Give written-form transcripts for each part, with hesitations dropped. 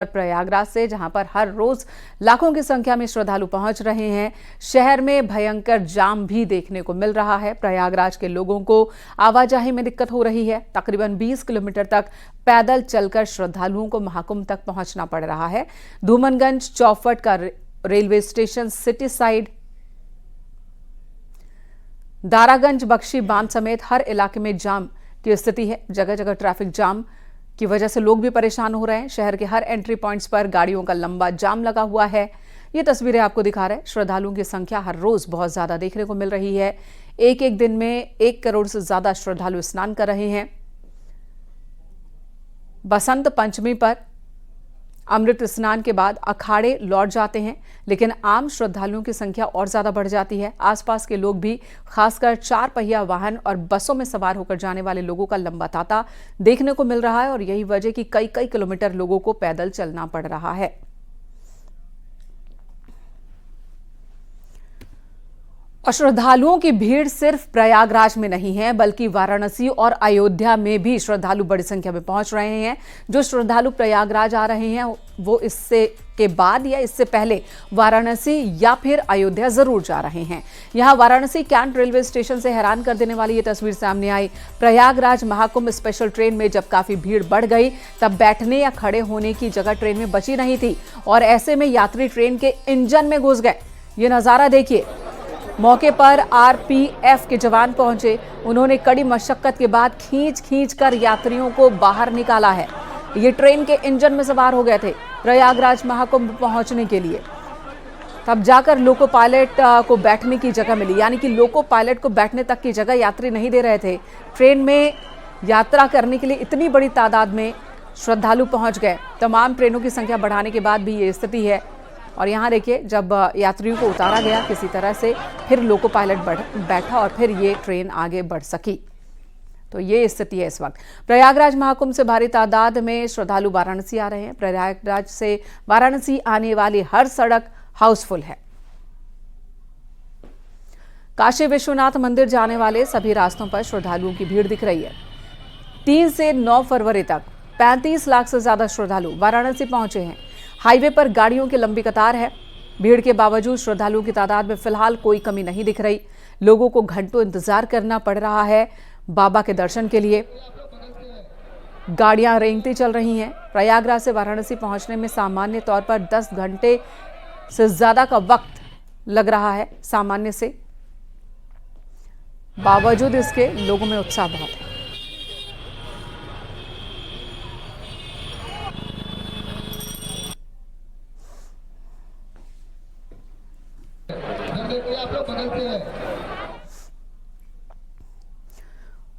प्रयागराज से, जहां पर हर रोज लाखों की संख्या में श्रद्धालु पहुंच रहे हैं। शहर में भयंकर जाम भी देखने को मिल रहा है। प्रयागराज के लोगों को आवाजाही में दिक्कत हो रही है। तकरीबन 20 किलोमीटर तक पैदल चलकर श्रद्धालुओं को महाकुंभ तक पहुंचना पड़ रहा है। Dhoomanganj, Chauphatka railway station, city side, Daraganj, Bakshi Bandh समेत हर इलाके में जाम की स्थिति है। जगह जगह ट्रैफिक जाम की वजह से लोग भी परेशान हो रहे हैं। शहर के हर एंट्री पॉइंट्स पर गाड़ियों का लंबा जाम लगा हुआ है। ये तस्वीरें आपको दिखा रहे हैं। श्रद्धालुओं की संख्या हर रोज बहुत ज्यादा देखने को मिल रही है। एक एक दिन में 1 करोड़ से ज्यादा श्रद्धालु स्नान कर रहे हैं। बसंत पंचमी पर अमृत स्नान के बाद अखाड़े लौट जाते हैं, लेकिन आम श्रद्धालुओं की संख्या और ज्यादा बढ़ जाती है। आसपास के लोग भी, खासकर 4 पहिया वाहन और बसों में सवार होकर जाने वाले लोगों का लंबा तांता देखने को मिल रहा है और यही वजह कि कई कई किलोमीटर लोगों को पैदल चलना पड़ रहा है। और श्रद्धालुओं की भीड़ सिर्फ प्रयागराज में नहीं है, बल्कि वाराणसी और अयोध्या में भी श्रद्धालु बड़ी संख्या में पहुंच रहे हैं। जो श्रद्धालु प्रयागराज आ रहे हैं वो इससे के बाद या इससे पहले वाराणसी या फिर अयोध्या जरूर जा रहे हैं। यहां वाराणसी कैंट रेलवे स्टेशन से हैरान कर देने वाली ये तस्वीर सामने आई। प्रयागराज महाकुंभ स्पेशल ट्रेन में जब काफी भीड़ बढ़ गई, तब बैठने या खड़े होने की जगह ट्रेन में बची नहीं थी और ऐसे में यात्री ट्रेन के इंजन में घुस गए। ये नजारा देखिए। मौके पर आरपीएफ के जवान पहुंचे। उन्होंने कड़ी मशक्कत के बाद खींच कर यात्रियों को बाहर निकाला है। ये ट्रेन के इंजन में सवार हो गए थे प्रयागराज महाकुंभ पहुंचने के लिए। तब जाकर लोको पायलट को बैठने की जगह मिली, यानी कि लोको पायलट को बैठने तक की जगह यात्री नहीं दे रहे थे। ट्रेन में यात्रा करने के लिए इतनी बड़ी तादाद में श्रद्धालु पहुंच गए। तमाम ट्रेनों की संख्या बढ़ाने के बाद भी ये स्थिति है। और यहाँ देखिए, जब यात्रियों को उतारा गया किसी तरह से, फिर लोको पायलट बैठा और फिर ये ट्रेन आगे बढ़ सकी। तो ये स्थिति है इस वक्त। प्रयागराज महाकुंभ से भारी तादाद में श्रद्धालु वाराणसी आ रहे हैं। प्रयागराज से वाराणसी आने वाली हर सड़क हाउसफुल है। काशी विश्वनाथ मंदिर जाने वाले सभी रास्तों पर श्रद्धालुओं की भीड़ दिख रही है। 3 से 9 फरवरी तक 35 लाख से ज्यादा श्रद्धालु वाराणसी पहुंचे हैं। हाईवे पर गाड़ियों की लंबी कतार है। भीड़ के बावजूद श्रद्धालुओं की तादाद में फिलहाल कोई कमी नहीं दिख रही। लोगों को घंटों इंतजार करना पड़ रहा है बाबा के दर्शन के लिए। गाड़ियां रेंगती चल रही हैं। प्रयागराज से वाराणसी पहुंचने में सामान्य तौर पर 10 घंटे से ज्यादा का वक्त लग रहा है सामान्य से। बावजूद इसके लोगों में उत्साह बहुत है।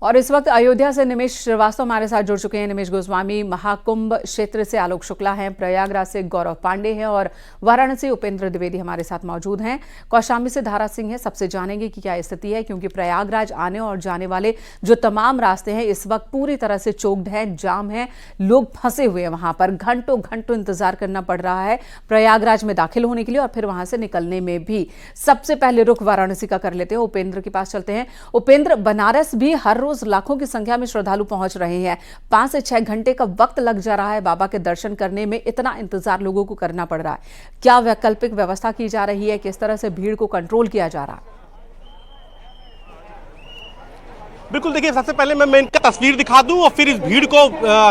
और इस वक्त अयोध्या से निमेश श्रीवास्तव हमारे साथ जुड़ चुके हैं। निमेश गोस्वामी, महाकुंभ क्षेत्र से आलोक शुक्ला हैं, प्रयागराज से गौरव पांडे हैं और वाराणसी उपेंद्र द्विवेदी हमारे साथ मौजूद हैं। कौशाम्बी से धारा सिंह है। सबसे जानेंगे कि क्या स्थिति है, क्योंकि प्रयागराज आने और जाने वाले जो तमाम रास्ते हैं इस वक्त पूरी तरह से चोक्ड हैं, जाम है, लोग फंसे हुए हैं। वहां पर घंटों घंटों इंतजार करना पड़ रहा है प्रयागराज में दाखिल होने के लिए और फिर वहां से निकलने में भी। सबसे पहले रुख वाराणसी का कर लेते हैं, उपेंद्र के पास चलते हैं। उपेंद्र, बनारस भी हर लाखों की संख्या में श्रद्धालु पहुंच रहे हैं। 5 से 6 घंटे का वक्त लग जा रहा है बाबा के दर्शन करने में। इतना इंतजार लोगों को करना पड़ रहा है। क्या वैकल्पिक व्यवस्था की जा रही है? किस तरह से भीड़ को कंट्रोल किया जा रहा है? बिल्कुल, देखिए, सबसे पहले मैं इनका तस्वीर दिखा दूं और फिर इस भीड़ को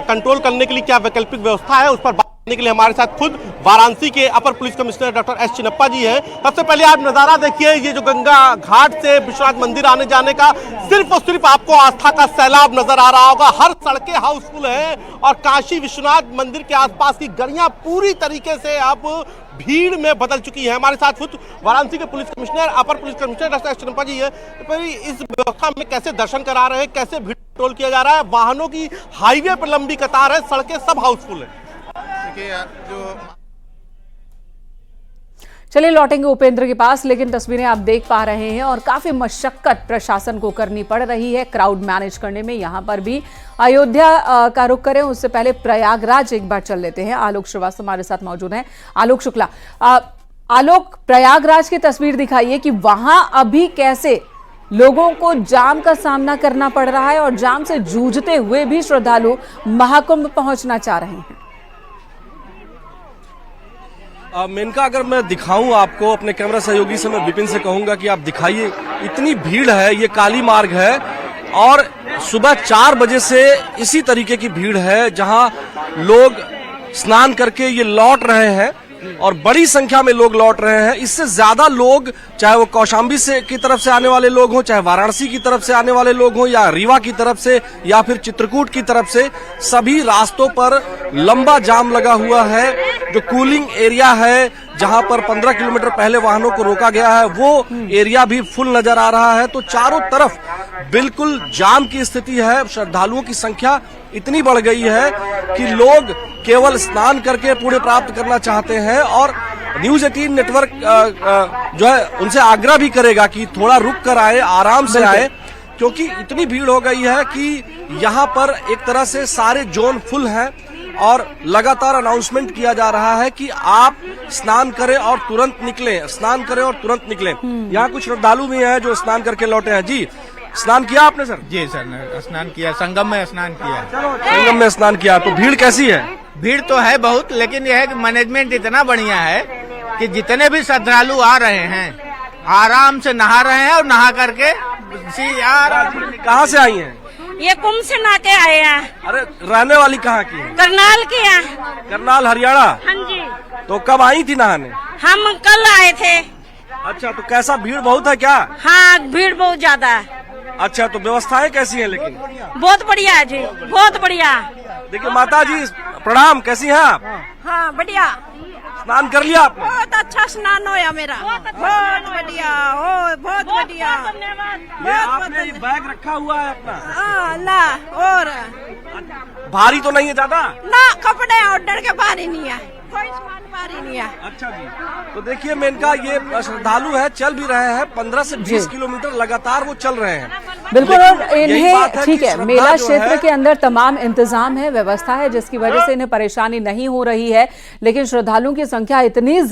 कंट्रोल करने के लिए क्या वैकल्पिक व्यवस्था है उस पर बात करने के लिए हमारे साथ खुद वाराणसी के अपर police commissioner doctor S Chinnappa ji हैं। सबसे पहले आप नजारा देखिए, ये जो गंगा घाट से विश्वनाथ मंदिर आने जाने का सिर्फ और सिर्फ आपको आस्था का सैलाब नजर आ रहा होगा। हर सड़कें हाउसफुल हैं और काशी विश्वनाथ मंदिर के आसपास की गलियां पूरी तरीके से अब भीड़ में बदल चुकी है। हमारे साथ खुद वाराणसी के पुलिस कमिश्नर, अपर police commissioner doctor S Chinnappa ji है। तो इस व्यवस्था में कैसे दर्शन करा रहे हैं, कैसे भीड़ कंट्रोल किया जा रहा है? वाहनों की हाईवे पर लंबी कतार है, सड़कें सब हाउसफुल है। चलिए लौटेंगे उपेंद्र के पास, लेकिन तस्वीरें आप देख पा रहे हैं और काफी मशक्कत प्रशासन को करनी पड़ रही है क्राउड मैनेज करने में। यहां पर भी अयोध्या का रुख करें, उससे पहले प्रयागराज एक बार चल लेते हैं। आलोक श्रीवास्तव हमारे साथ मौजूद हैं। आलोक शुक्ला, आलोक, प्रयागराज की तस्वीर दिखाइए कि वहां अभी कैसे लोगों को जाम का सामना करना पड़ रहा है और जाम से जूझते हुए भी श्रद्धालु महाकुंभ पहुंचना चाह रहे हैं। मेनका, अगर मैं दिखाऊं आपको, अपने कैमरा सहयोगी से मैं विपिन से कहूंगा कि आप दिखाइए, इतनी भीड़ है, ये काली मार्ग है और सुबह 4 बजे से इसी तरीके की भीड़ है, जहां लोग स्नान करके ये लौट रहे हैं और बड़ी संख्या में लोग लौट रहे हैं। इससे ज्यादा लोग, चाहे वो कौशाम्बी से की तरफ से आने वाले लोग हों, चाहे वाराणसी की तरफ से आने वाले लोग हों, या रीवा की तरफ से, या फिर चित्रकूट की तरफ से, सभी रास्तों पर लंबा जाम लगा हुआ है। जो कूलिंग एरिया है, जहां पर 15 किलोमीटर पहले वाहनों को रोका गया है, वो एरिया भी फुल नजर आ रहा है। तो चारों तरफ बिल्कुल जाम की स्थिति है। श्रद्धालुओं की संख्या इतनी बढ़ गई है कि लोग केवल स्नान करके पुण्य प्राप्त करना चाहते हैं। और न्यूज 18 नेटवर्क जो है उनसे आग्रह भी करेगा कि थोड़ा रुक कर आए, आराम से आए, क्योंकि इतनी भीड़ हो गई है कि यहाँ पर एक तरह से सारे जोन फुल हैं और लगातार अनाउंसमेंट किया जा रहा है कि आप स्नान करें और तुरंत निकलें, स्नान करें और तुरंत निकलें। यहाँ कुछ श्रद्धालु भी हैं जो स्नान करके लौटे हैं। जी, स्नान किया आपने सर? जी सर, स्नान किया, संगम में स्नान किया। संगम में स्नान किया। तो भीड़ कैसी है? भीड़ तो है बहुत, लेकिन यह है कि मैनेजमेंट इतना बढ़िया है कि जितने भी श्रद्धालु आ रहे हैं आराम से नहा रहे हैं और नहा करके कहाँ से आई हैं? ये कुंभ से नहा के आए हैं। अरे, रहने वाली कहाँ की है? करनाल की है। करनाल, हरियाणा? हाँ जी। तो कब आई थी नहाने? हम कल आए थे। अच्छा, तो कैसा, भीड़ बहुत है क्या? हाँ, भीड़ बहुत ज्यादा है। अच्छा, तो व्यवस्थाएं कैसी हैं? लेकिन बहुत बढ़िया है जी, बहुत बढ़िया। देखिए माता जी, प्रणाम, कैसी हैं आप? हाँ, बढ़िया। स्नान कर लिया आपने? बहुत अच्छा स्नान होया मेरा, बहुत बढ़िया, ओ बहुत बढ़िया। ये आपने ये बैग रखा हुआ है अपना? हाँ, ला, और भारी तो नहीं है ज्यादा? ना, कपड़े ऑर्डर के भारी नहीं है, कोई सामान भारी नहीं है। अच्छा जी, तो देखिए मेनका, ये श्रद्धालु है, चल भी रहे हैं, 15 से 20 किलोमीटर लगातार वो चल रहे हैं। बिल्कुल, और इन्हें ठीक है, मेला श्रद्धा क्षेत्र के अंदर तमाम इंतजाम है, व्यवस्था है, जिसकी वजह से इन्हें परेशानी नहीं हो रही है। लेकिन श्रद्धालुओं की संख्या इतनी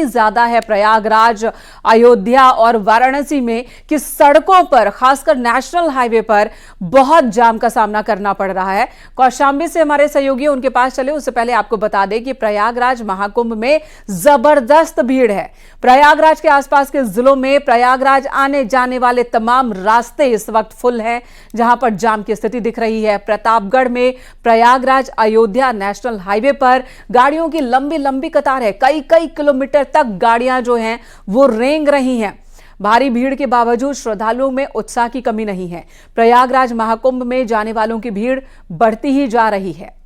ज्यादा है प्रयागराज, अयोध्या और वाराणसी में कि सड़कों पर, खासकर नेशनल हाईवे पर बहुत जाम का सामना करना पड़ रहा है। कौशाम्बी से हमारे सहयोगी उनके पास चले, उससे पहले आपको बता दें कि प्रयागराज महाकुंभ में जबरदस्त भीड़ है। प्रयागराज के आसपास के जिलों में प्रयागराज आने जाने वाले तमाम रास्ते इस वक्त फुल हैं, जहां पर जाम की स्थिति दिख रही है। प्रतापगढ़ में प्रयागराज अयोध्या नेशनल हाईवे पर गाड़ियों की लंबी लंबी कतार है, कई किलोमीटर तक गाड़ियां जो हैं वो रेंग रही हैं। भारी भीड़ के बावजूद श्रद्धालुओं में उत्साह की कमी नहीं है। प्रयागराज महाकुंभ में जाने वालों की भीड़ बढ़ती ही जा रही है।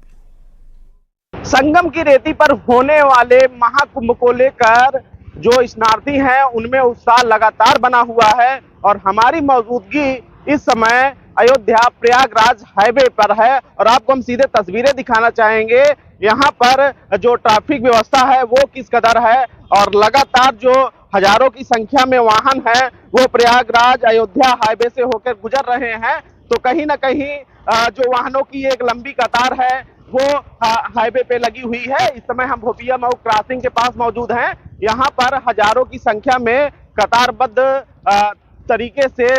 संगम की रेती पर होने वाले महाकुंभ को लेकर जो स्नानार्थी हैं उनमें उत्साह लगातार बना हुआ है और हमारी मौजूदगी इस समय अयोध्या प्रयागराज हाईवे पर है और आपको हम सीधे तस्वीरें दिखाना चाहेंगे। यहाँ पर जो ट्रैफिक व्यवस्था है वो किस कदर है और लगातार जो हजारों की संख्या में वाहन है वो प्रयागराज अयोध्या हाईवे से होकर गुजर रहे हैं। तो कहीं ना कहीं जो वाहनों की एक लंबी कतार है वो हाईवे पे लगी हुई है। इस समय हम भोपिया मऊ क्रॉसिंग के पास मौजूद हैं। यहाँ पर हजारों की संख्या में कतारबद्ध तरीके से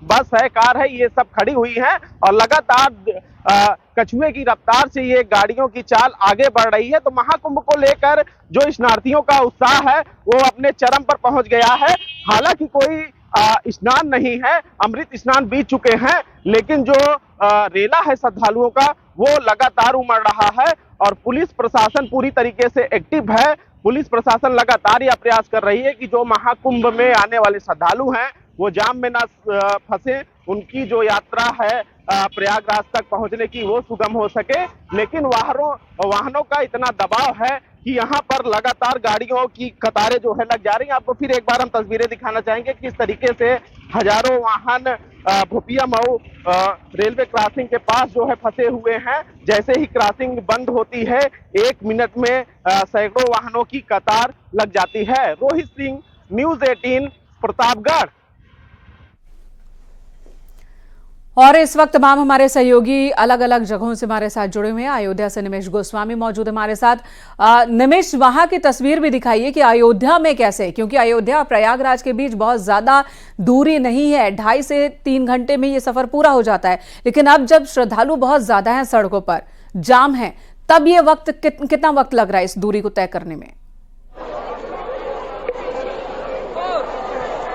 बस है, कार है, ये सब खड़ी हुई हैं और लगातार कछुए की रफ्तार से ये गाड़ियों की चाल आगे बढ़ रही है। तो महाकुंभ को लेकर जो स्नानार्थियों का उत्साह है वो अपने चरम पर पहुंच गया है। हालांकि कोई स्नान नहीं है, अमृत स्नान बीत चुके हैं, लेकिन जो रेला है श्रद्धालुओं का वो लगातार उमड़ रहा है और पुलिस प्रशासन पूरी तरीके से एक्टिव है। पुलिस प्रशासन लगातार यह प्रयास कर रही है कि जो महाकुंभ में आने वाले श्रद्धालु हैं वो जाम में ना फंसे, उनकी जो यात्रा है प्रयागराज तक पहुंचने की वो सुगम हो सके। लेकिन वाहनों का इतना दबाव है कि यहाँ पर लगातार गाड़ियों की कतारें जो है लग जा रही हैं। आपको फिर एक बार हम तस्वीरें दिखाना चाहेंगे किस तरीके से हजारों वाहन भोपिया मऊ रेलवे क्रॉसिंग के पास जो है फंसे हुए हैं। जैसे ही क्रॉसिंग बंद होती है 1 मिनट में सैकड़ों वाहनों की कतार लग जाती है। रोहित सिंह, न्यूज 18, प्रतापगढ़। और इस वक्त तमाम हमारे सहयोगी अलग अलग जगहों से हमारे साथ जुड़े हुए हैं। अयोध्या से निमेश गोस्वामी मौजूद है हमारे साथ। निमेश, वहां की तस्वीर भी दिखाइए कि अयोध्या में कैसे, क्योंकि अयोध्या और प्रयागराज के बीच बहुत ज्यादा दूरी नहीं है, 2.5 से 3 घंटे में ये सफर पूरा हो जाता है। लेकिन अब जब श्रद्धालु बहुत ज्यादा हैं, सड़कों पर जाम है, तब ये वक्त कितना वक्त लग रहा है इस दूरी को तय करने में?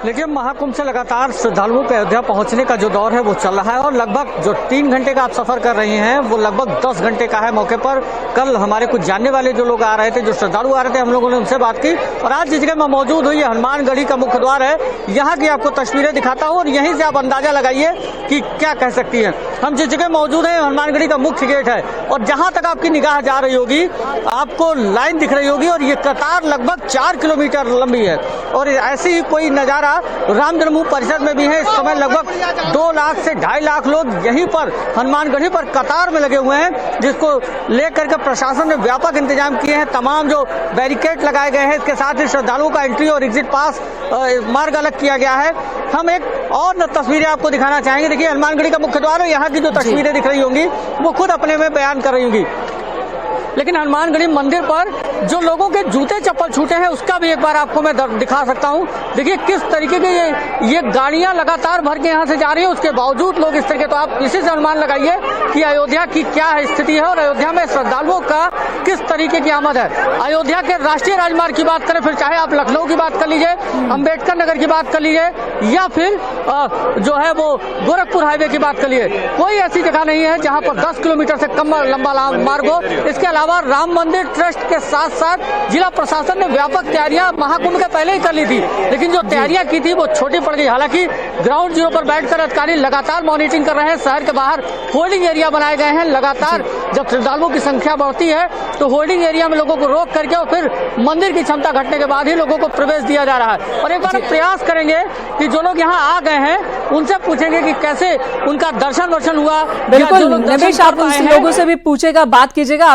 लेकिन महाकुंभ से लगातार श्रद्धालुओं के अयोध्या पहुंचने का जो दौर है वो चल रहा है और लगभग जो 3 घंटे का आप सफर कर रहे हैं वो लगभग 10 घंटे का है। मौके पर कल हमारे कुछ जानने वाले जो लोग आ रहे थे, जो श्रद्धालु आ रहे थे, हम लोगों ने उनसे बात की और आज जिस जगह मैं मौजूद हूँ ये हनुमानगढ़ी का मुख्य द्वार है। यहाँ की आपको तस्वीरें दिखाता हूँ और यहीं से आप अंदाजा लगाइए कि क्या कह सकती है। हम जिस जगह मौजूद है हनुमानगढ़ी का मुख्य गेट है और जहां तक आपकी निगाह जा रही होगी आपको लाइन दिख रही होगी और ये कतार लगभग 4 किलोमीटर लंबी है। और ऐसी ही कोई नजारा राम जन्मभूमि परिषद में भी है। इस समय लगभग 2 लाख से 2.5 लाख लोग यहीं पर हनुमानगढ़ी पर कतार में लगे हुए हैं, जिसको लेकर के प्रशासन ने व्यापक इंतजाम किए हैं। तमाम जो बैरिकेड लगाए गए हैं, इसके साथ ही श्रद्धालुओं का एंट्री और एग्जिट पास मार्ग अलग किया गया है। हम एक और तस्वीरें आपको दिखाना चाहेंगे। देखिए हनुमानगढ़ी का मुख्य द्वार है, यहाँ की जो तस्वीरें दिख रही होंगी वो खुद अपने में बयान कर रही होंगी। लेकिन हनुमानगढ़ी मंदिर पर जो लोगों के जूते चप्पल छूटे हैं उसका भी एक बार आपको मैं दिखा सकता हूं। देखिए किस तरीके के ये गाड़ियां लगातार भर के यहां से जा रही है, उसके बावजूद लोग इस तरीके, तो आप इसी से अनुमान लगाइए कि अयोध्या की क्या स्थिति है और अयोध्या में श्रद्धालुओं का किस तरीके की आमद है। अयोध्या के राष्ट्रीय राजमार्ग की बात करें, फिर चाहे आप लखनऊ की बात कर लीजिए, अम्बेडकर नगर की बात कर लीजिए या फिर जो है वो गोरखपुर हाईवे की बात कर लीजिए, कोई ऐसी जगह नहीं है जहां पर 10 किलोमीटर से कम लंबा मार्ग हो। इसके अलावा राम मंदिर ट्रस्ट के साथ साथ जिला प्रशासन ने व्यापक तैयारियां महाकुंभ के पहले ही कर ली थी, लेकिन जो तैयारियां की थी वो छोटी पड़ गई। हालांकि ग्राउंड जीरो पर बैठकर अधिकारी लगातार मॉनिटरिंग कर रहे हैं। शहर के बाहर होल्डिंग एरिया बनाए गए हैं। लगातार जब श्रद्धालुओं की संख्या बढ़ती है तो होल्डिंग एरिया में लोगों को रोक करके और फिर मंदिर की क्षमता घटने के बाद ही लोगों को प्रवेश दिया जा रहा है। और एक बार हम प्रयास करेंगे कि जो लोग यहाँ आ गए हैं उनसे पूछेंगे कि कैसे उनका दर्शन हुआ। बिल्कुल नवेश, आप उन लोगों से भी पूछेगा, बात कीजिएगा।